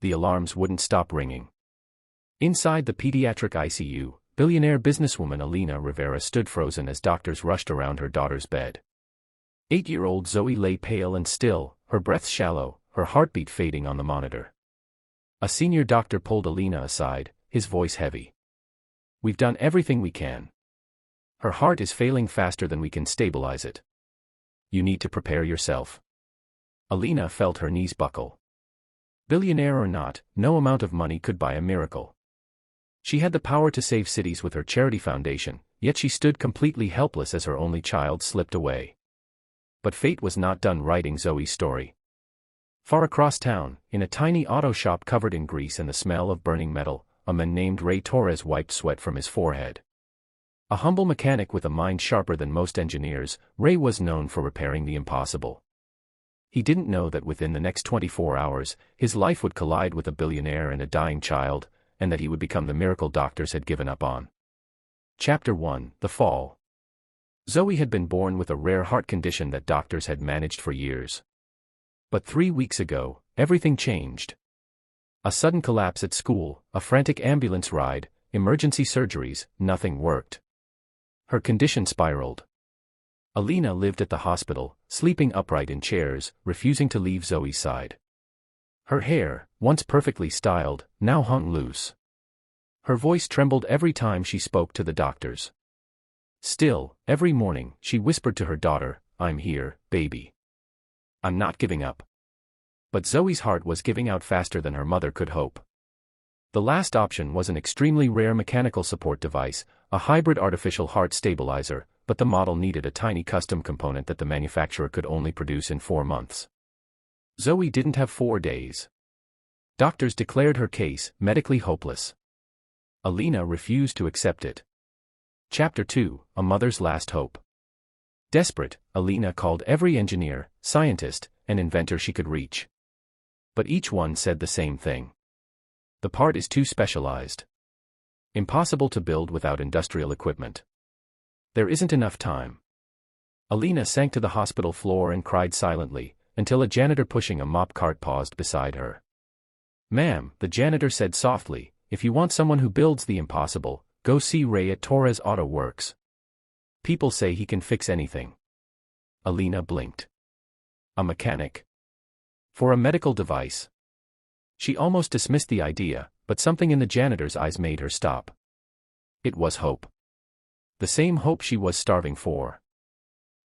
the alarms wouldn't stop ringing. Inside the pediatric ICU, billionaire businesswoman Alina Rivera stood frozen as doctors rushed around her daughter's bed. 8-year-old Zoey lay pale and still, her breath shallow, her heartbeat fading on the monitor. A senior doctor pulled Alina aside, his voice heavy. "We've done everything we can. Her heart is failing faster than we can stabilize it. You need to prepare yourself." Alina felt her knees buckle. Billionaire or not, no amount of money could buy a miracle. She had the power to save cities with her charity foundation, yet she stood completely helpless as her only child slipped away. But fate was not done writing Zoey's story. Far across town, in a tiny auto shop covered in grease and the smell of burning metal, a man named Ray Torres wiped sweat from his forehead. A humble mechanic with a mind sharper than most engineers, Ray was known for repairing the impossible. He didn't know that within the next 24 hours, his life would collide with a billionaire and a dying child, and that he would become the miracle doctors had given up on. Chapter 1: The Fall. Zoey had been born with a rare heart condition that doctors had managed for years. But 3 weeks ago, everything changed. A sudden collapse at school, a frantic ambulance ride, emergency surgeries, nothing worked. Her condition spiraled. Alina lived at the hospital, sleeping upright in chairs, refusing to leave Zoey's side. Her hair, once perfectly styled, now hung loose. Her voice trembled every time she spoke to the doctors. Still, every morning, she whispered to her daughter, "I'm here, baby. I'm not giving up." But Zoey's heart was giving out faster than her mother could hope. The last option was an extremely rare mechanical support device, a hybrid artificial heart stabilizer, but the model needed a tiny custom component that the manufacturer could only produce in 4 months. Zoey didn't have 4 days. Doctors declared her case medically hopeless. Alina refused to accept it. Chapter 2: A Mother's Last Hope. Desperate, Alina called every engineer, scientist, and inventor she could reach. But each one said the same thing. The part is too specialized. Impossible to build without industrial equipment. There isn't enough time. Alina sank to the hospital floor and cried silently, until a janitor pushing a mop cart paused beside her. "Ma'am," the janitor said softly, "if you want someone who builds the impossible, go see Ray at Torres Auto Works. People say he can fix anything." Alina blinked. A mechanic? For a medical device? She almost dismissed the idea, but something in the janitor's eyes made her stop. It was hope. The same hope she was starving for.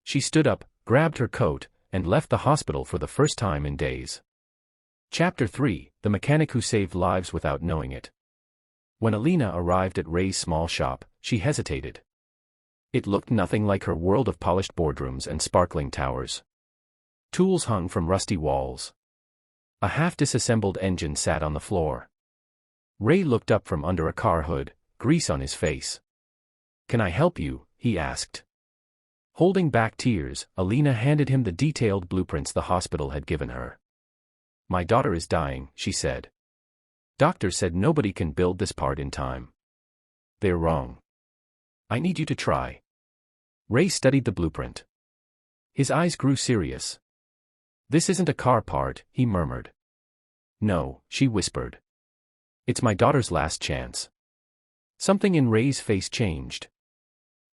She stood up, grabbed her coat, and left the hospital for the first time in days. Chapter 3: The Mechanic Who Saved Lives Without Knowing It. When Alina arrived at Ray's small shop, she hesitated. It looked nothing like her world of polished boardrooms and sparkling towers. Tools hung from rusty walls. A half-disassembled engine sat on the floor. Ray looked up from under a car hood, grease on his face. "Can I help you?" he asked. Holding back tears, Alina handed him the detailed blueprints the hospital had given her. "My daughter is dying," she said. "Doctors said nobody can build this part in time. They're wrong. I need you to try." Ray studied the blueprint. His eyes grew serious. "This isn't a car part," he murmured. "No," she whispered. "It's my daughter's last chance." Something in Ray's face changed.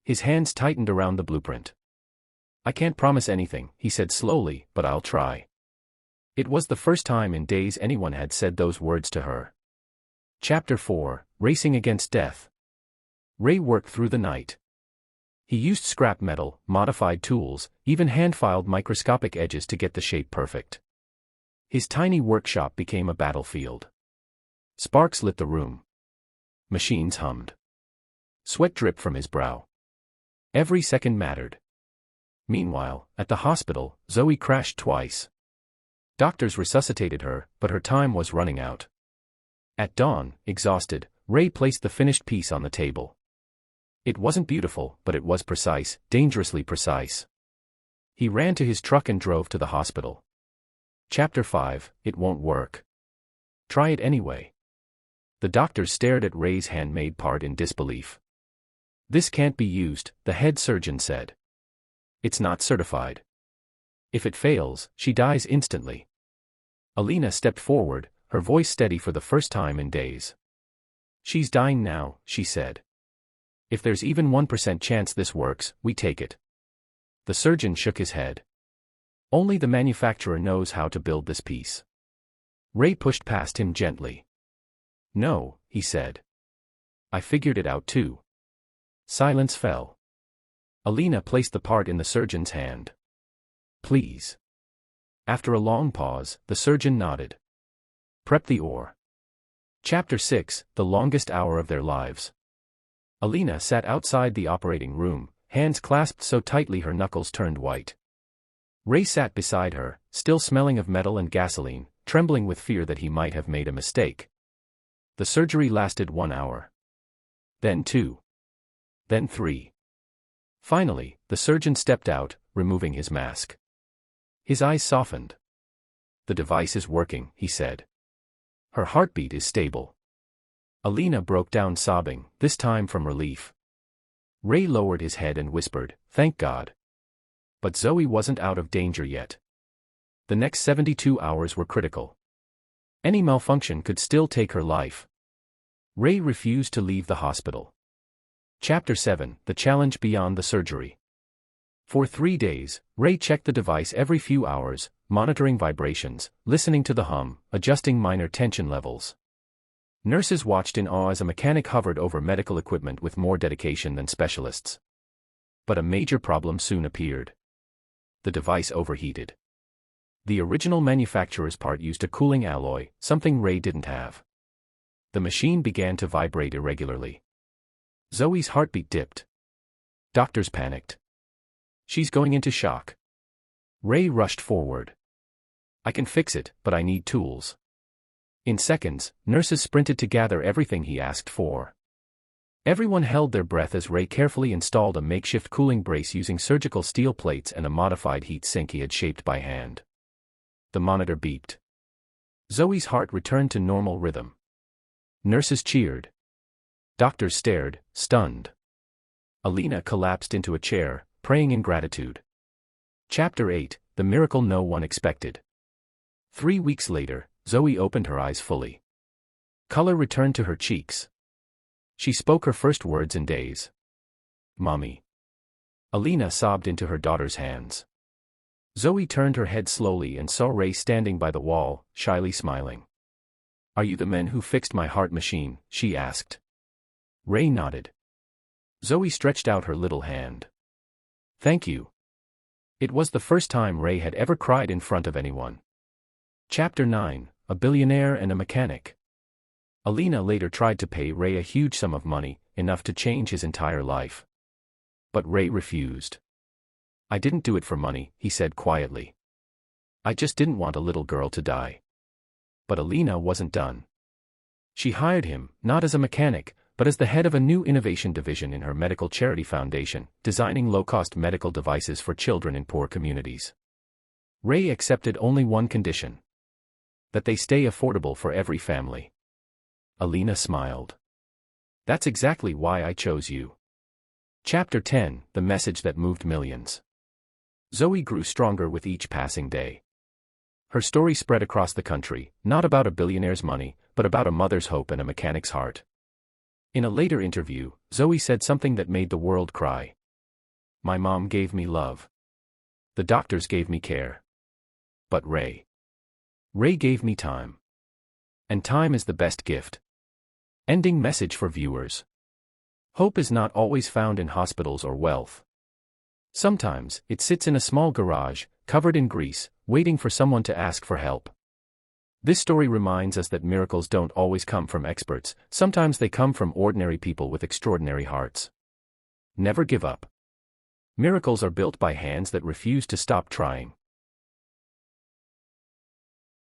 His hands tightened around the blueprint. "I can't promise anything," he said slowly, "but I'll try." It was the first time in days anyone had said those words to her. Chapter 4: Racing Against Death. Ray worked through the night. He used scrap metal, modified tools, even hand-filed microscopic edges to get the shape perfect. His tiny workshop became a battlefield. Sparks lit the room. Machines hummed. Sweat dripped from his brow. Every second mattered. Meanwhile, at the hospital, Zoey crashed twice. Doctors resuscitated her, but her time was running out. At dawn, exhausted, Ray placed the finished piece on the table. It wasn't beautiful, but it was precise, dangerously precise. He ran to his truck and drove to the hospital. Chapter 5: It Won't Work. Try it anyway. The doctors stared at Ray's handmade part in disbelief. "This can't be used," the head surgeon said. "It's not certified. If it fails, she dies instantly." Alina stepped forward, her voice steady for the first time in days. "She's dying now," she said. "If there's even 1% chance this works, we take it." The surgeon shook his head. "Only the manufacturer knows how to build this piece." Ray pushed past him gently. "No," he said. "I figured it out too." Silence fell. Alina placed the part in the surgeon's hand. "Please." After a long pause, the surgeon nodded. "Prep the ore." Chapter 6, The Longest Hour of Their Lives. Alina sat outside the operating room, hands clasped so tightly her knuckles turned white. Ray sat beside her, still smelling of metal and gasoline, trembling with fear that he might have made a mistake. The surgery lasted 1 hour. Then 2. Then 3. Finally, the surgeon stepped out, removing his mask. His eyes softened. "The device is working," he said. "Her heartbeat is stable." Alina broke down sobbing, this time from relief. Ray lowered his head and whispered, "Thank God." But Zoey wasn't out of danger yet. The next 72 hours were critical. Any malfunction could still take her life. Ray refused to leave the hospital. Chapter 7, The Challenge Beyond the Surgery. For 3 days, Ray checked the device every few hours, monitoring vibrations, listening to the hum, adjusting minor tension levels. Nurses watched in awe as a mechanic hovered over medical equipment with more dedication than specialists. But a major problem soon appeared. The device overheated. The original manufacturer's part used a cooling alloy, something Ray didn't have. The machine began to vibrate irregularly. Zoey's heartbeat dipped. Doctors panicked. "She's going into shock." Ray rushed forward. "I can fix it, but I need tools." In seconds, nurses sprinted to gather everything he asked for. Everyone held their breath as Ray carefully installed a makeshift cooling brace using surgical steel plates and a modified heat sink he had shaped by hand. The monitor beeped. Zoey's heart returned to normal rhythm. Nurses cheered. Doctors stared, stunned. Alina collapsed into a chair, praying in gratitude. Chapter 8, The Miracle No One Expected. 3 weeks later, Zoey opened her eyes fully. Color returned to her cheeks. She spoke her first words in days. "Mommy." Alina sobbed into her daughter's hands. Zoey turned her head slowly and saw Ray standing by the wall, shyly smiling. "Are you the man who fixed my heart machine?" she asked. Ray nodded. Zoey stretched out her little hand. "Thank you." It was the first time Ray had ever cried in front of anyone. Chapter 9, A Billionaire and a Mechanic. Alina later tried to pay Ray a huge sum of money, enough to change his entire life. But Ray refused. "I didn't do it for money," he said quietly. "I just didn't want a little girl to die." But Alina wasn't done. She hired him, not as a mechanic, but as the head of a new innovation division in her medical charity foundation, designing low-cost medical devices for children in poor communities. Ray accepted only one condition: that they stay affordable for every family. Alina smiled. "That's exactly why I chose you." Chapter 10, The Message That Moved Millions. Zoey grew stronger with each passing day. Her story spread across the country, not about a billionaire's money, but about a mother's hope and a mechanic's heart. In a later interview, Zoey said something that made the world cry. "My mom gave me love. The doctors gave me care. But Ray gave me time. And time is the best gift." Ending message for viewers. Hope is not always found in hospitals or wealth. Sometimes, it sits in a small garage, covered in grease, waiting for someone to ask for help. This story reminds us that miracles don't always come from experts, sometimes they come from ordinary people with extraordinary hearts. Never give up. Miracles are built by hands that refuse to stop trying.